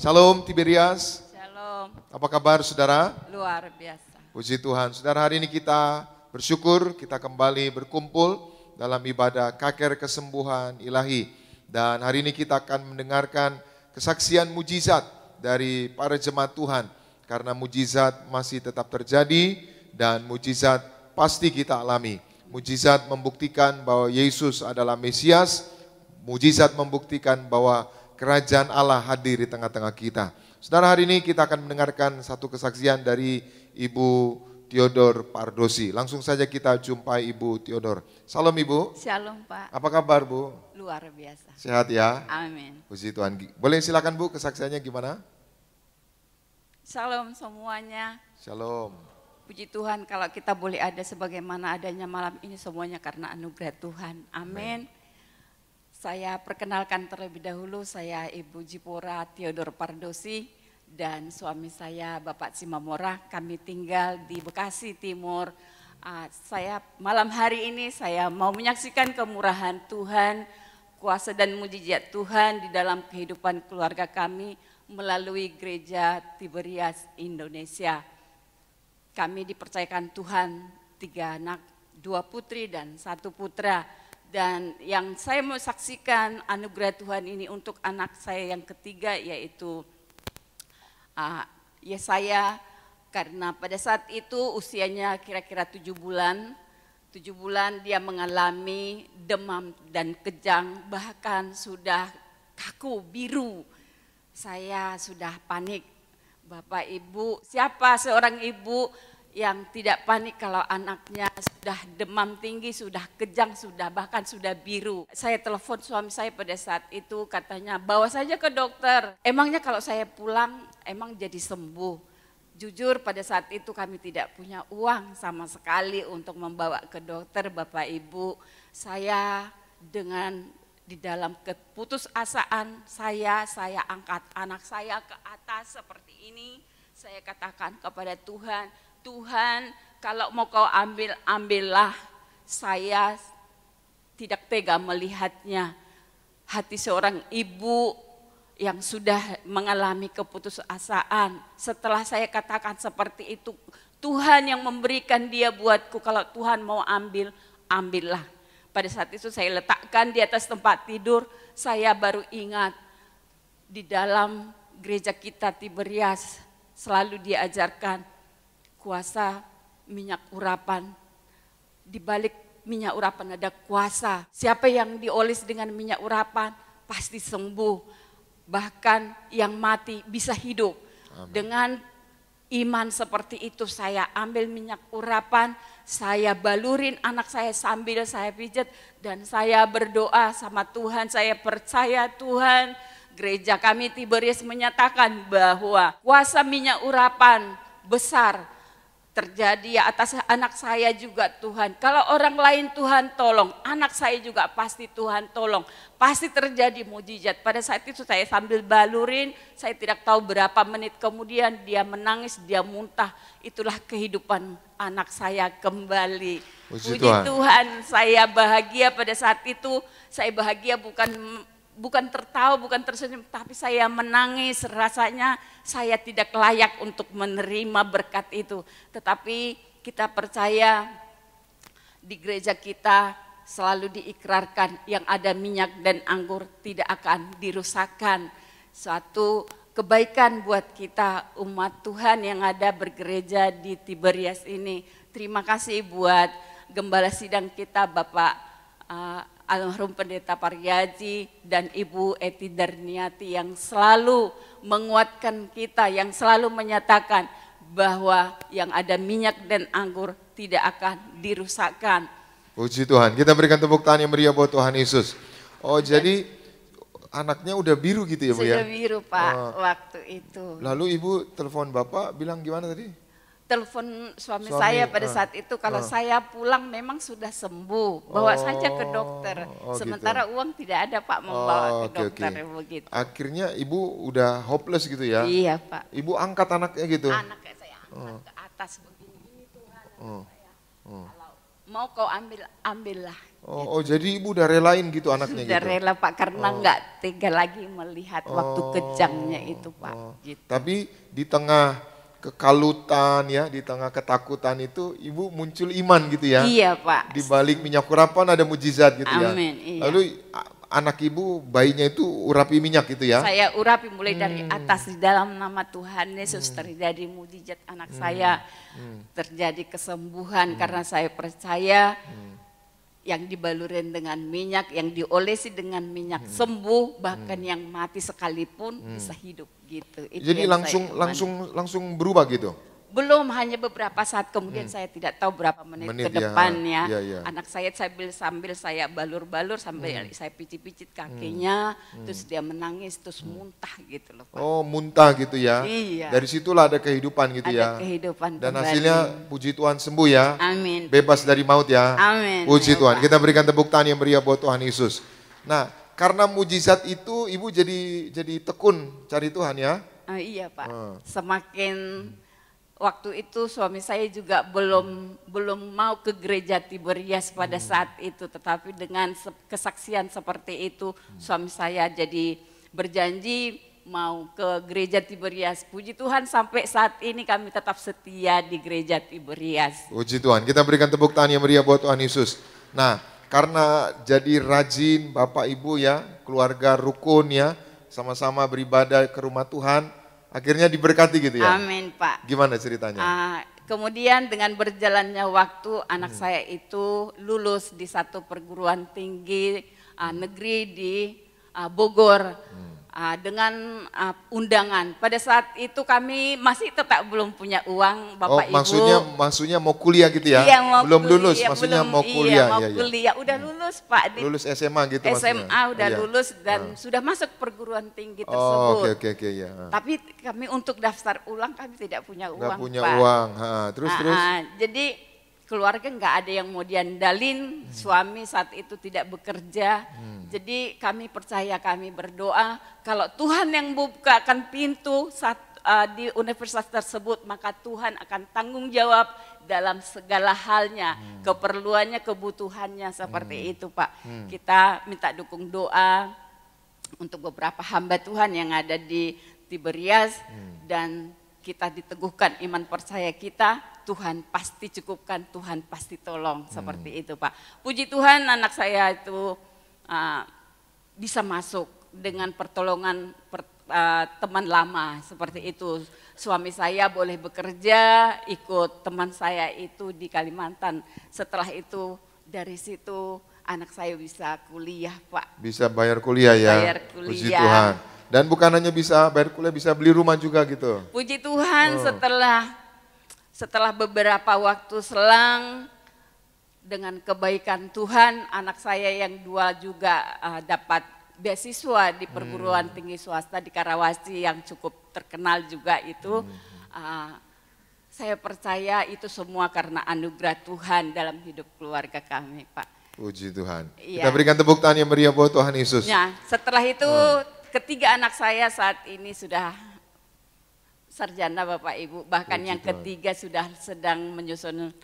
Shalom Tiberias. Shalom, Apa kabar saudara? luar biasa. Puji Tuhan. Saudara, hari ini kita bersyukur kita kembali berkumpul dalam ibadah kaker kesembuhan ilahi. Dan hari ini kita akan mendengarkan kesaksian mujizat dari para jemaat Tuhan. Karena mujizat masih tetap terjadi dan mujizat pasti kita alami. Mujizat membuktikan bahwa Yesus adalah Mesias. Mujizat membuktikan bahwa kerajaan Allah hadir di tengah-tengah kita. Saudara, hari ini kita akan mendengarkan satu kesaksian dari Ibu Theodor Pardosi. Langsung saja kita jumpai Ibu Theodor. Salam Ibu. Shalom Pak, Apa kabar Bu? luar biasa. Sehat ya? Amin. Puji Tuhan. Boleh silakan Bu, kesaksiannya gimana? Shalom semuanya. Shalom. Puji Tuhan kalau kita boleh ada sebagaimana adanya malam ini semuanya karena anugerah Tuhan. Amin. Saya perkenalkan terlebih dahulu, saya Ibu Jipora Theodor Pardosi dan suami saya Bapak Simamora. Kami tinggal di Bekasi Timur. Saya malam hari ini saya mau menyaksikan kemurahan Tuhan, kuasa dan mujizat Tuhan di dalam kehidupan keluarga kami melalui Gereja Tiberias Indonesia. Kami dipercayakan Tuhan 3 anak, 2 putri dan 1 putra. Dan yang saya mau saksikan anugerah Tuhan ini untuk anak saya yang ketiga yaitu Yesaya, karena pada saat itu usianya kira-kira 7 bulan. 7 bulan dia mengalami demam dan kejang, bahkan sudah kaku, biru. Saya sudah panik. Bapak Ibu, siapa seorang ibu yang tidak panik kalau anaknya sudah demam tinggi, sudah kejang, bahkan sudah biru. Saya telepon suami saya pada saat itu, katanya bawa saja ke dokter. Emangnya kalau saya pulang emang jadi sembuh? Jujur pada saat itu kami tidak punya uang sama sekali untuk membawa ke dokter Bapak Ibu. Saya dengan di dalam keputusasaan saya angkat anak saya ke atas seperti ini. Saya katakan kepada Tuhan, Tuhan, kalau mau kau ambil, ambillah. Saya tidak tega melihatnya. Hati seorang ibu yang sudah mengalami keputusasaan. Setelah saya katakan seperti itu, Tuhan yang memberikan dia buatku. Kalau Tuhan mau ambil, ambillah. Pada saat itu saya letakkan di atas tempat tidur. Saya baru ingat di dalam gereja kita Tiberias selalu diajarkan kuasa minyak urapan. Di balik minyak urapan ada kuasa. Siapa yang dioles dengan minyak urapan pasti sembuh. Bahkan yang mati bisa hidup. Amin. Dengan iman seperti itu saya ambil minyak urapan, saya balurin anak saya sambil saya pijat dan saya berdoa sama Tuhan. Saya percaya Tuhan, gereja kami Tiberias menyatakan bahwa kuasa minyak urapan besar terjadi atas anak saya juga Tuhan. Kalau orang lain Tuhan tolong, anak saya juga pasti Tuhan tolong. Pasti terjadi mujizat. Pada saat itu saya sambil balurin, saya tidak tahu berapa menit kemudian dia menangis, dia muntah. Itulah kehidupan anak saya kembali. Puji Tuhan, saya bahagia pada saat itu. Saya bahagia bukan tertawa, bukan tersenyum, tapi saya menangis. Rasanya saya tidak layak untuk menerima berkat itu. Tetapi kita percaya di gereja kita selalu diikrarkan yang ada minyak dan anggur tidak akan dirusakkan. Suatu kebaikan buat kita umat Tuhan yang ada bergereja di Tiberias ini. Terima kasih buat gembala sidang kita Bapak almarhum Pendeta Paryaji dan Ibu Eti Darniati yang selalu menguatkan kita, yang selalu menyatakan bahwa yang ada minyak dan anggur tidak akan dirusakkan. Puji Tuhan, kita berikan tepuk tangan yang meriah buat Tuhan Yesus. Oh jadi anaknya udah biru gitu ya Bu ya? Sudah biru Pak waktu itu. Lalu Ibu telepon Bapak bilang gimana tadi? Telepon suami saya pada saat itu, kalau saya pulang memang sudah sembuh, bawa saja ke dokter. Sementara gitu. Uang tidak ada Pak membawa ke dokter. Begitu. Akhirnya Ibu udah hopeless gitu ya? Iya Pak. Ibu angkat anaknya gitu? Anaknya saya angkat ke atas begini Tuhan. Saya. Kalau mau kau ambil, ambillah. Oh, jadi ibu udah relain gitu anaknya Sudah gitu? rela Pak, karena nggak tega lagi melihat waktu kejangnya itu Pak. Gitu. Tapi di tengah kekalutan ya, di tengah ketakutan itu ibu muncul iman gitu ya? Iya Pak. Di balik minyak urapan ada mujizat gitu ya? Amin, iya. Lalu anak ibu bayinya itu urapi minyak gitu ya? Saya urapi mulai dari atas di dalam nama Tuhan Yesus terjadi mujizat anak saya, terjadi kesembuhan karena saya percaya yang dibalurin dengan minyak, yang diolesi dengan minyak sembuh, bahkan yang mati sekalipun bisa hidup gitu. Itu Jadi yang saya imani. langsung berubah gitu? Belum, hanya beberapa saat kemudian, saya tidak tahu berapa menit ke Ya, depannya. ya. Anak saya sambil saya balur-balur sampai saya picit-picit kakinya, terus dia menangis, terus muntah gitu loh Pak. Oh, muntah gitu ya? Iya. Dari situlah ada kehidupan gitu ya? Ada kehidupan Dan kembali. hasilnya puji Tuhan sembuh ya? Amin. Bebas dari maut ya? Amin. Puji Ya, Tuhan. Pak. Kita berikan tepuk tangan yang meriah buat Tuhan Yesus. Nah, karena mujizat itu ibu jadi tekun cari Tuhan ya? Iya Pak. Semakin waktu itu suami saya juga belum mau ke gereja Tiberias pada saat itu, tetapi dengan kesaksian seperti itu suami saya jadi berjanji mau ke gereja Tiberias. Puji Tuhan sampai saat ini kami tetap setia di gereja Tiberias. Puji Tuhan. Kita berikan tepuk tangan yang meriah buat Tuhan Yesus. Nah, karena jadi rajin Bapak Ibu ya, keluarga rukun ya, sama-sama beribadah ke rumah Tuhan, akhirnya diberkati gitu ya? Amin Pak. Gimana ceritanya? Kemudian dengan berjalannya waktu anak saya itu lulus di satu perguruan tinggi negeri di Bogor dengan undangan. Pada saat itu kami masih tetap belum punya uang Bapak Ibu. Maksudnya mau kuliah gitu ya? Iya, mau belum kuliah, lulus, maksudnya mau kuliah. Iya, mau kuliah. Udah lulus Pak. Lulus SMA gitu maksudnya? SMA udah Iya. lulus dan sudah masuk perguruan tinggi Oh, tersebut. oke ya. Tapi kami untuk daftar ulang kami tidak punya uang Nggak punya Pak. uang. Terus? Jadi keluarga nggak ada yang mau diandalin, suami saat itu tidak bekerja. Jadi kami percaya, kami berdoa kalau Tuhan yang bukakan pintu di universitas tersebut, maka Tuhan akan tanggung jawab dalam segala halnya, keperluannya, kebutuhannya seperti itu Pak. Kita minta dukung doa untuk beberapa hamba Tuhan yang ada di Tiberias dan kita diteguhkan iman percaya kita, Tuhan pasti cukupkan, Tuhan pasti tolong, seperti itu Pak. Puji Tuhan anak saya itu bisa masuk dengan pertolongan teman lama seperti itu. Suami saya boleh bekerja, ikut teman saya itu di Kalimantan. Setelah itu dari situ anak saya bisa kuliah Pak. Bisa bayar kuliah ya? Bayar kuliah. Puji Tuhan. Dan bukan hanya bisa bayar kuliah, bisa beli rumah juga gitu? Puji Tuhan setelah beberapa waktu selang, dengan kebaikan Tuhan, anak saya yang dua juga dapat beasiswa di perguruan tinggi swasta di Karawasi yang cukup terkenal juga itu. Saya percaya itu semua karena anugerah Tuhan dalam hidup keluarga kami Pak. Puji Tuhan. Iya. Kita berikan tepuk tangan yang meriah buat Tuhan Yesus. Ya, setelah itu ketiga anak saya saat ini sudah sarjana Bapak Ibu. Bahkan Puji yang Tuhan. ketiga sudah sedang menyusun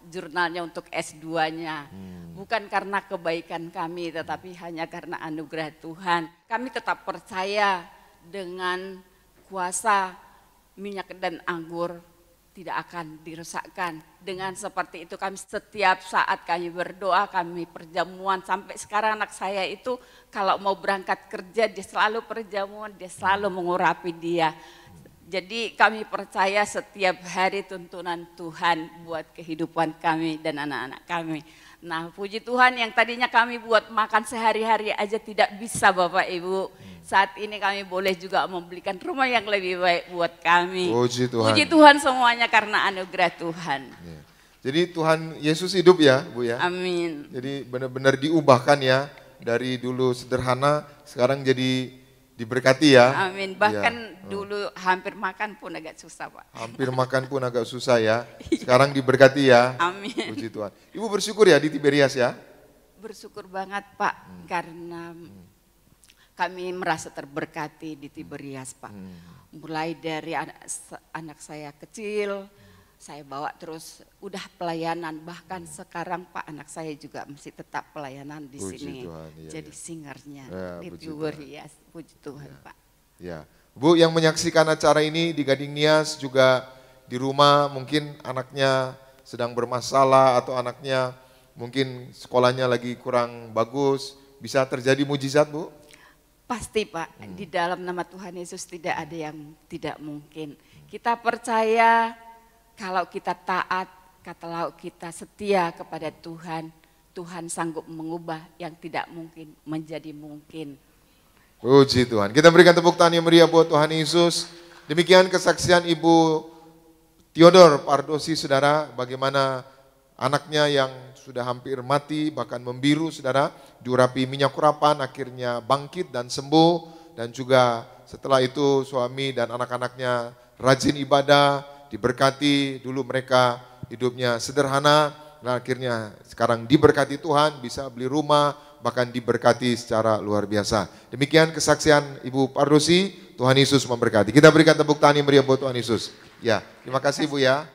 jurnalnya untuk S2-nya. Bukan karena kebaikan kami, tetapi hanya karena anugerah Tuhan. Kami tetap percaya dengan kuasa minyak dan anggur tidak akan dirusakkan. Dengan seperti itu kami setiap saat kami berdoa, kami perjamuan. Sampai sekarang anak saya itu kalau mau berangkat kerja dia selalu perjamuan, dia selalu mengurapi dia. Jadi kami percaya setiap hari tuntunan Tuhan buat kehidupan kami dan anak-anak kami. Nah puji Tuhan yang tadinya kami buat makan sehari-hari aja tidak bisa Bapak Ibu. Saat ini kami boleh juga membelikan rumah yang lebih baik buat kami. Puji Tuhan. Puji Tuhan semuanya karena anugerah Tuhan. Ya. Jadi Tuhan Yesus hidup ya Bu ya. Amin. Jadi benar-benar diubahkan ya. Dari dulu sederhana sekarang jadi diberkati ya. Amin. Bahkan Ya. dulu hampir makan pun agak susah Pak. Hampir makan pun agak susah ya. Sekarang diberkati ya. Amin. Puji Tuhan. Ibu bersyukur ya di Tiberias ya. Bersyukur banget Pak karena kami merasa terberkati di Tiberias Pak. Mulai dari anak saya kecil saya bawa terus udah pelayanan, bahkan sekarang Pak anak saya juga masih tetap pelayanan di Puji sini. Tuhan, iya, Jadi iya. singernya Ya, di puji ya, puji Tuhan Ya. Pak. Ya, Bu yang menyaksikan acara ini di Gading Nias juga di rumah mungkin anaknya sedang bermasalah atau anaknya mungkin sekolahnya lagi kurang bagus, bisa terjadi mujizat, Bu? Pasti Pak, di dalam nama Tuhan Yesus tidak ada yang tidak mungkin. Kita percaya kalau kita taat, kalau kita setia kepada Tuhan, Tuhan sanggup mengubah yang tidak mungkin menjadi mungkin. Puji Tuhan. Kita berikan tepuk tangan yang meriah buat Tuhan Yesus. Demikian kesaksian Ibu Theodor Pardosi, saudara, bagaimana anaknya yang sudah hampir mati, bahkan membiru, saudara, diurapi minyak urapan, akhirnya bangkit dan sembuh. Dan juga setelah itu suami dan anak-anaknya rajin ibadah, diberkati. Dulu mereka hidupnya sederhana, nah akhirnya sekarang diberkati Tuhan, bisa beli rumah, bahkan diberkati secara luar biasa. Demikian kesaksian Ibu Pardosi. Tuhan Yesus memberkati. Kita berikan tepuk tangan yang meriah buat Tuhan Yesus. Ya, terima kasih Bu ya.